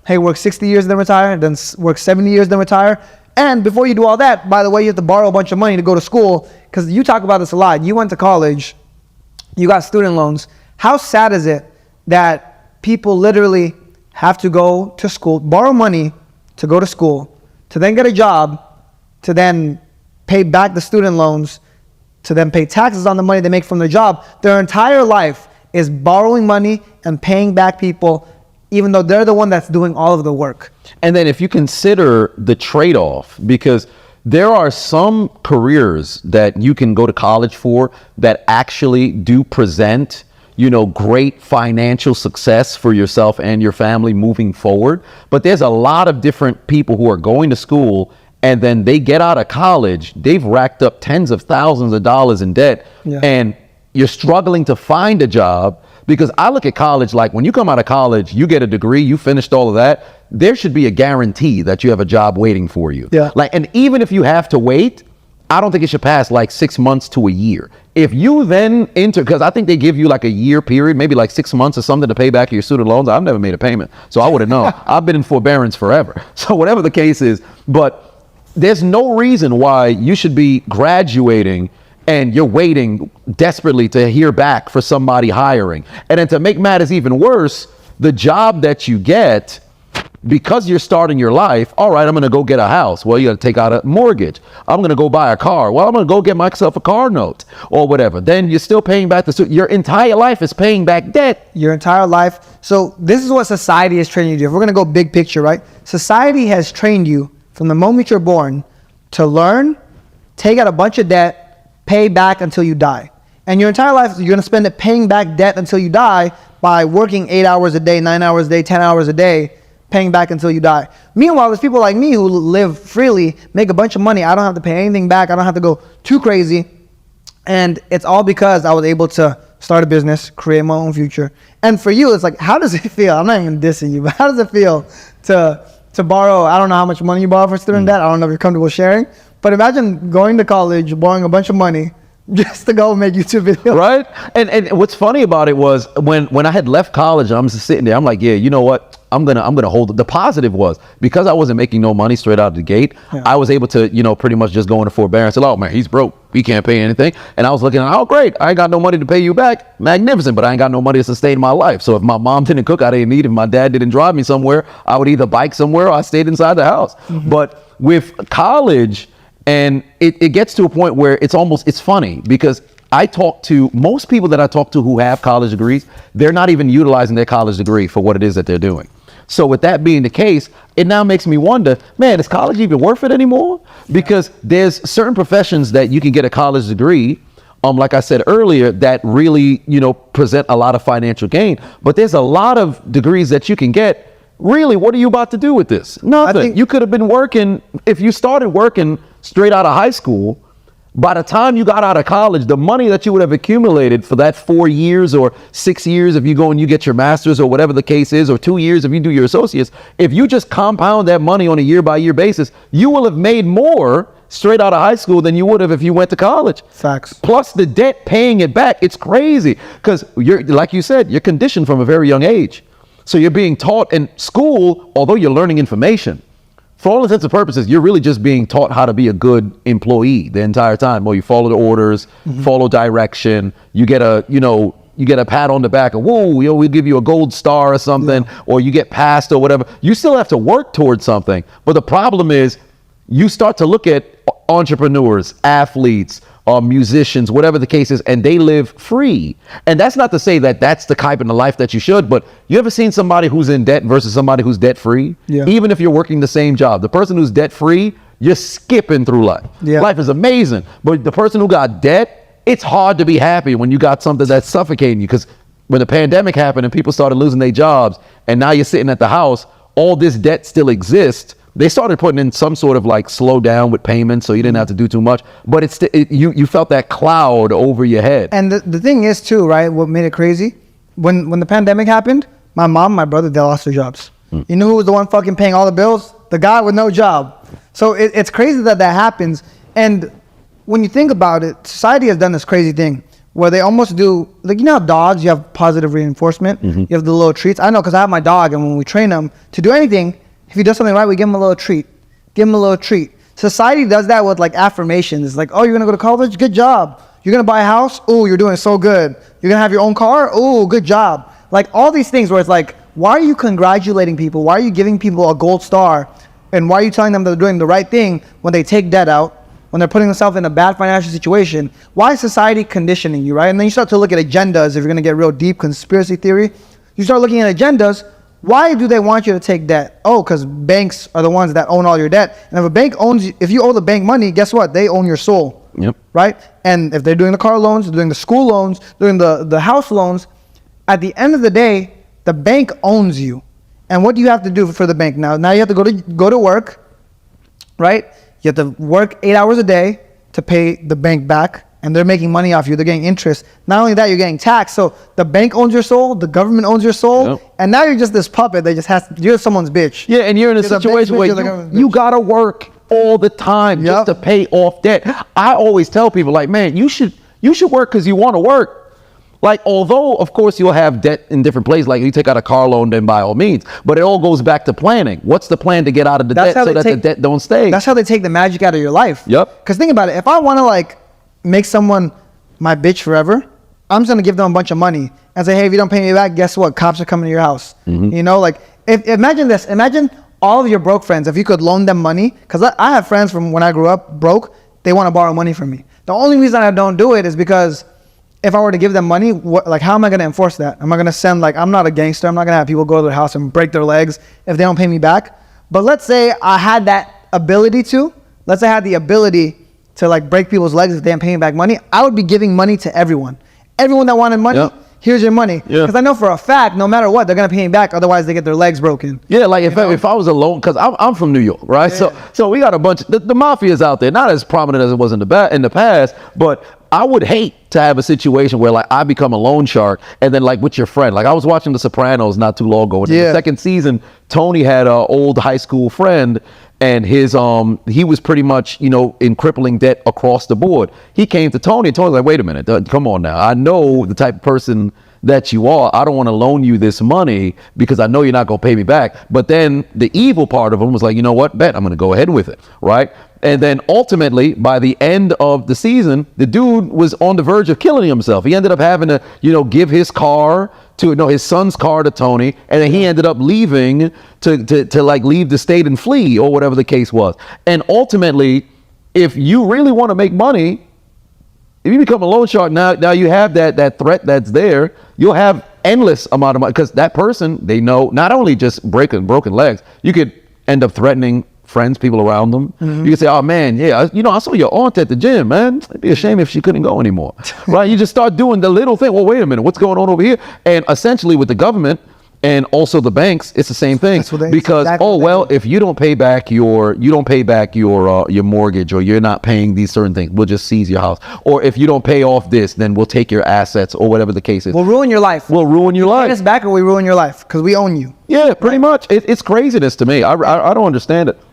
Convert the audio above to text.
hey, work 60 years, then retire, then work 70 years, then retire. And before you do all that, by the way, you have to borrow a bunch of money to go to school, because you talk about this a lot. You went to college, you got student loans. How sad is it that people literally have to go to school, borrow money to go to school, to then get a job, to then pay back the student loans, to then pay taxes on the money they make from their job? Their entire life is borrowing money and paying back people, even though they're the one that's doing all of the work. And then if you consider the trade-off, because there are some careers that you can go to college for that actually do present, great financial success for yourself and your family moving forward. But there's a lot of different people who are going to school, and then they get out of college, they've racked up tens of thousands of dollars in debt, and you're struggling to find a job. Because I look at college like, when you come out of college, you get a degree, you finished all of that, there should be a guarantee that you have a job waiting for you. And even if you have to wait, I don't think it should pass like 6 months to a year. If you then enter, because I think they give you like a year period, maybe like 6 months or something to pay back your student loans. I've never made a payment, so I wouldn't know. I've been in forbearance forever. So whatever the case is, but there's no reason why you should be graduating and you're waiting desperately to hear back for somebody hiring. And then to make matters even worse, the job that you get, because you're starting your life, all right, I'm going to go get a house. Well, you got to take out a mortgage. I'm going to go buy a car. Well, I'm going to go get myself a car note or whatever. Then you're still paying back your entire life is paying back debt. Your entire life. So this is what society has trained you to do. If we're going to go big picture, right? Society has trained you from the moment you're born to learn, take out a bunch of debt, pay back until you die. And your entire life, you're going to spend it paying back debt until you die by working 8 hours a day, 9 hours a day, 10 hours a day, paying back until you die. Meanwhile, there's people like me who live freely, make a bunch of money. I don't have to pay anything back. I don't have to go too crazy. And it's all because I was able to start a business, create my own future. And for you, it's like, how does it feel? I'm not even dissing you, but how does it feel to borrow? I don't know how much money you borrow for student debt. I don't know if you're comfortable sharing. But imagine going to college, borrowing a bunch of money just to go make YouTube videos. Right? And what's funny about it was when I had left college, I'm just sitting there, I'm like, yeah, you know what? I'm gonna hold it. The positive was, because I wasn't making no money straight out of the gate, I was able to, pretty much just go into forbearance. Oh man, he's broke. He can't pay anything. And I was looking at, oh great, I ain't got no money to pay you back. Magnificent, but I ain't got no money to sustain my life. So if my mom didn't cook, I didn't eat. If my dad didn't drive me somewhere, I would either bike somewhere or I stayed inside the house. But with college, and it gets to a point where it's funny, because I talk to most people that I talk to who have college degrees, they're not even utilizing their college degree for what it is that they're doing. So with that being the case, it now makes me wonder, man, is college even worth it anymore? Because there's certain professions that you can get a college degree, like I said earlier, that really, present a lot of financial gain. But there's a lot of degrees that you can get. Really, what are you about to do with this? Nothing. You could have been working, if you started working straight out of high school, by the time you got out of college, the money that you would have accumulated for that 4 years or 6 years if you go and you get your master's or whatever the case is, or 2 years if you do your associates, if you just compound that money on a year-by-year basis, you will have made more straight out of high school than you would have if you went to college. Facts. Plus the debt, paying it back. It's crazy, because you're, like you said, you're conditioned from a very young age. So you're being taught in school, although you're learning information, for all intents and purposes, you're really just being taught how to be a good employee the entire time. Well, you follow the orders, follow direction, you get a pat on the back, and whoa, we'll give you a gold star or something, or you get passed or whatever. You still have to work towards something. But the problem is, you start to look at entrepreneurs, athletes, musicians, whatever the case is, and they live free. And that's not to say that that's the type of life that you should, but you ever seen somebody who's in debt versus somebody who's debt free? Even if you're working the same job, the person who's debt free, you're skipping through life. Life is amazing. But the person who got debt, it's hard to be happy when you got something that's suffocating you. Because when the pandemic happened and people started losing their jobs, and now you're sitting at the house, all this debt still exists. They started putting in some sort of like slow down with payments, so you didn't have to do too much, but you felt that cloud over your head. And the thing is too, right, what made it crazy, when the pandemic happened, my mom, my brother, they lost their jobs. You know who was the one fucking paying all the bills? The guy with no job. So it's crazy that happens. And when you think about it, society has done this crazy thing where they almost do, like, you know how dogs, you have positive reinforcement, you have the little treats. I know, because I have my dog, and when we train him to do anything, if he does something right, we give him a little treat. Give him a little treat. Society does that with like affirmations. It's like, oh, you're gonna go to college? Good job. You're gonna buy a house? Oh, you're doing so good. You're gonna have your own car? Oh, good job. Like all these things where it's like, why are you congratulating people? Why are you giving people a gold star? And why are you telling them they're doing the right thing when they take debt out? When they're putting themselves in a bad financial situation? Why is society conditioning you, right? And then you start to look at agendas. If you're going to get real deep conspiracy theory, you start looking at agendas. Why do they want you to take debt? Oh, because banks are the ones that own all your debt. And if a bank owns you, if you owe the bank money, guess what? They own your soul. Yep. Right? And if they're doing the car loans, doing the school loans, doing the house loans, at the end of the day, the bank owns you. And what do you have to do for the bank now? Now you have to go to work, right? You have to work 8 hours a day to pay the bank back, and they're making money off you. They're getting interest. Not only that, you're getting taxed. So the bank owns your soul, the government owns your soul, and now you're just this puppet that just you're someone's bitch. Yeah, and you're in a situation where you gotta work all the time just to pay off debt. I always tell people, like, man, you should work because you want to work. Like, although, of course, you'll have debt in different places. Like, you take out a car loan, then by all means. But it all goes back to planning. What's the plan to get out of the debt so that the debt don't stay? That's how they take the magic out of your life. Yep. Because think about it. If I want to, like, make someone my bitch forever, I'm just going to give them a bunch of money and say, hey, if you don't pay me back, guess what? Cops are coming to your house. You know, like, imagine this. Imagine all of your broke friends, if you could loan them money. Because I have friends from when I grew up broke, they want to borrow money from me. The only reason I don't do it is because if I were to give them money, how am I going to enforce that? Am I going to send, like, I'm not a gangster. I'm not going to have people go to their house and break their legs if they don't pay me back. But let's say I had that ability to. Let's say I had the ability to, like, break people's legs if they didn't pay me back money. I would be giving money to everyone. Everyone that wanted money, here's your money. Because I know for a fact, no matter what, they're going to pay me back. Otherwise, they get their legs broken. Yeah, like if I was alone, because I'm from New York, right? So we got a bunch of, the mafia's out there, not as prominent as it was in the past, but I would hate to have a situation where, like, I become a loan shark and then, like, with your friend. Like, I was watching The Sopranos not too long ago. And in the second season, Tony had an old high school friend, and his he was pretty much, you know, in crippling debt across the board. He came to Tony, and Tony was like, wait a minute, come on now. I know the type of person that you are. I don't want to loan you this money because I know you're not going to pay me back. But then the evil part of him was like, you know what, bet I'm going to go ahead with it, right? And then ultimately, by the end of the season, the dude was on the verge of killing himself. He ended up having to, you know, give his son's car to Tony, and then he ended up leaving to like leave the state and flee, or whatever the case was. And ultimately, if you really want to make money, if you become a loan shark, now you have that threat that's there. You'll have endless amount of money, because that person, they know not only just broken legs, you could end up threatening friends, people around them. You can say, oh man, yeah, you know, I saw your aunt at the gym, man. It'd be a shame if she couldn't go anymore. Right? You just start doing the little thing. Well, wait a minute, what's going on over here? And essentially with the government and also the banks, it's the same thing. Because if you don't pay back your mortgage, or you're not paying these certain things, we'll just seize your house. Or if you don't pay off this, then we'll take your assets, or whatever the case is. We'll ruin your life. We'll ruin your life. Pay us back, or we ruin your life, because we own you. Yeah, pretty much. It's craziness to me. I don't understand it.